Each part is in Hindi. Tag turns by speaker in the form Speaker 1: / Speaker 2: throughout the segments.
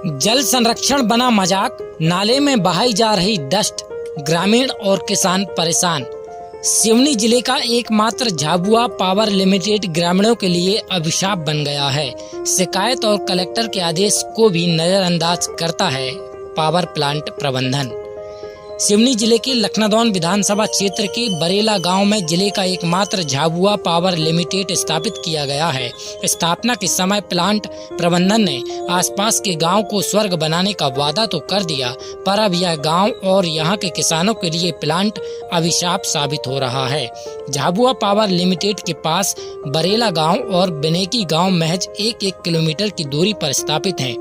Speaker 1: जल संरक्षण बना मजाक, नाले में बहाई जा रही डस्ट, ग्रामीण और किसान परेशान। सिवनी जिले का एकमात्र झाबुआ पावर लिमिटेड ग्रामीणों के लिए अभिशाप बन गया है। शिकायत और कलेक्टर के आदेश को भी नजरअंदाज करता है पावर प्लांट प्रबंधन। सिवनी जिले के लखनादौन विधानसभा क्षेत्र के बरेला गांव में जिले का एकमात्र झाबुआ पावर लिमिटेड स्थापित किया गया है। स्थापना के समय प्लांट प्रबंधन ने आसपास के गांव को स्वर्ग बनाने का वादा तो कर दिया, पर अब यह गांव और यहां के किसानों के लिए प्लांट अभिशाप साबित हो रहा है। झाबुआ पावर लिमिटेड के पास बरेला गाँव और बिनेकी गाँव महज 1-1 किलोमीटर की दूरी पर स्थापित है।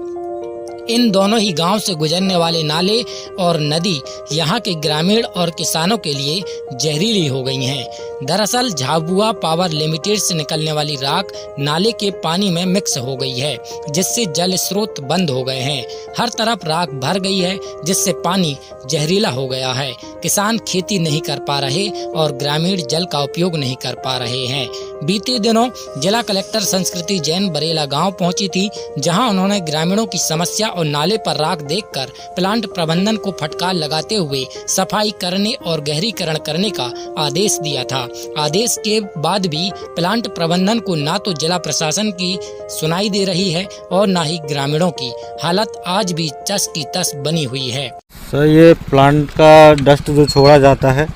Speaker 1: इन दोनों ही गांव से गुजरने वाले नाले और नदी यहां के ग्रामीण और किसानों के लिए जहरीली हो गई हैं। दरअसल झाबुआ पावर लिमिटेड से निकलने वाली राख नाले के पानी में मिक्स हो गई है, जिससे जल स्रोत बंद हो गए हैं। हर तरफ राख भर गई है, जिससे पानी जहरीला हो गया है। किसान खेती नहीं कर पा रहे और ग्रामीण जल का उपयोग नहीं कर पा रहे हैं। बीते दिनों जिला कलेक्टर संस्कृति जैन बरेला गाँव पहुँची थी, जहाँ उन्होंने ग्रामीणों की समस्या और नाले पर राख देखकर प्लांट प्रबंधन को फटकार लगाते हुए सफाई करने और गहरीकरण करने का आदेश दिया था। आदेश के बाद भी प्लांट प्रबंधन को ना तो जिला प्रशासन की सुनाई दे रही है और ना ही ग्रामीणों की। हालत आज भी टस की टस बनी हुई है।
Speaker 2: सर, ये प्लांट का डस्ट जो छोड़ा जाता है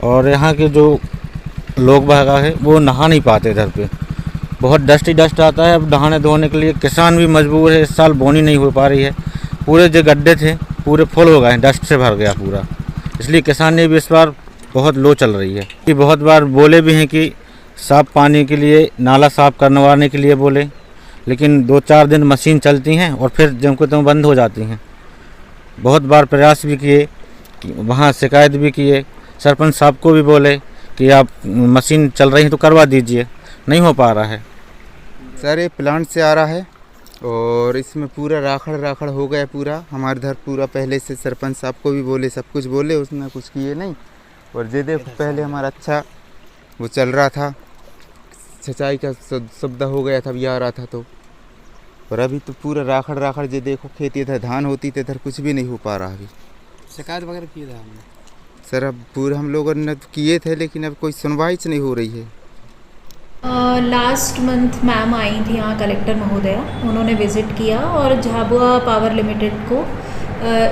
Speaker 2: और यहाँ के जो लोग बाग है वो नहा नहीं पाते। इधर पे बहुत डस्ट आता है। अब नहाने धोने के लिए किसान भी मजबूर है। इस साल बोनी नहीं हो पा रही है। पूरे जो गड्ढे थे पूरे फुल हो गए हैं, डस्ट से भर गया पूरा। इसलिए किसान ने भी इस बार बहुत लो चल रही है। कि बहुत बार बोले भी हैं कि साफ पानी के लिए नाला साफ करवाने के लिए बोले, लेकिन 2-4 दिन मशीन चलती हैं और फिर जम को बंद हो जाती हैं। बहुत बार प्रयास भी किए, वहाँ शिकायत भी किए, सरपंच साहब को भी बोले कि आप मशीन चल रही है तो करवा दीजिए, नहीं हो पा रहा है।
Speaker 3: सर, ये प्लांट से आ रहा है और इसमें पूरा राखड़ हो गया पूरा। हमारे इधर पूरा पहले से सरपंच साहब को भी बोले, सब कुछ बोले, उसने कुछ किए नहीं। और ये देखो, पहले हमारा अच्छा वो चल रहा था, सिंचाई का सुविधा हो गया था, अभी आ रहा था तो। और अभी तो पूरा राखड़ ये देखो, खेती इधर धान होती थी, इधर कुछ भी नहीं हो पा रहा। अभी
Speaker 4: शिकायत वगैरह की था हमने
Speaker 3: सर, अब पूरे हम लोगों ने किए थे, लेकिन अब कोई सुनवाई नहीं हो रही है।
Speaker 5: लास्ट मंथ मैम आई थी यहाँ कलेक्टर महोदया, उन्होंने विज़िट किया और झाबुआ पावर लिमिटेड को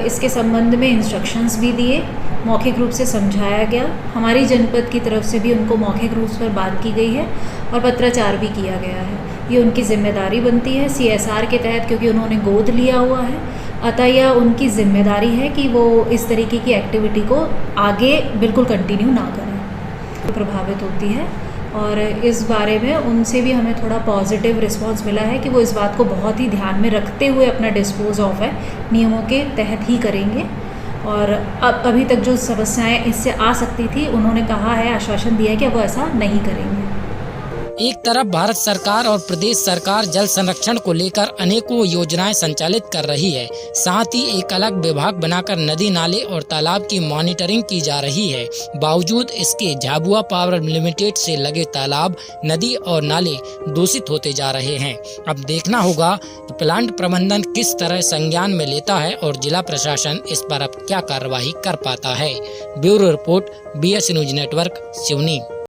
Speaker 5: इसके संबंध में इंस्ट्रक्शंस भी दिए, मौखिक रूप से समझाया गया। हमारी जनपद की तरफ से भी उनको मौखिक रूप पर बात की गई है और पत्राचार भी किया गया है। ये उनकी जिम्मेदारी बनती है CSR के तहत, क्योंकि उन्होंने गोद लिया हुआ है, अतः यह उनकी जिम्मेदारी है कि वो इस तरीके की एक्टिविटी को आगे बिल्कुल कंटिन्यू ना करें। प्रभावित होती है और इस बारे में उनसे भी हमें थोड़ा पॉजिटिव रिस्पांस मिला है कि वो इस बात को बहुत ही ध्यान में रखते हुए अपना डिस्पोज ऑफ है नियमों के तहत ही करेंगे। और अब अभी तक जो समस्याएं इससे आ सकती थी, उन्होंने कहा है, आश्वासन दिया है कि अब वो ऐसा नहीं करेंगे।
Speaker 1: एक तरफ भारत सरकार और प्रदेश सरकार जल संरक्षण को लेकर अनेकों योजनाएं संचालित कर रही है, साथ ही एक अलग विभाग बनाकर नदी नाले और तालाब की मॉनिटरिंग की जा रही है। बावजूद इसके झाबुआ पावर लिमिटेड से लगे तालाब, नदी और नाले दूषित होते जा रहे हैं। अब देखना होगा कि प्लांट प्रबंधन किस तरह संज्ञान में लेता है और जिला प्रशासन इस पर अब क्या कार्रवाई कर पाता है। Bureau report, BS news network, Seoni.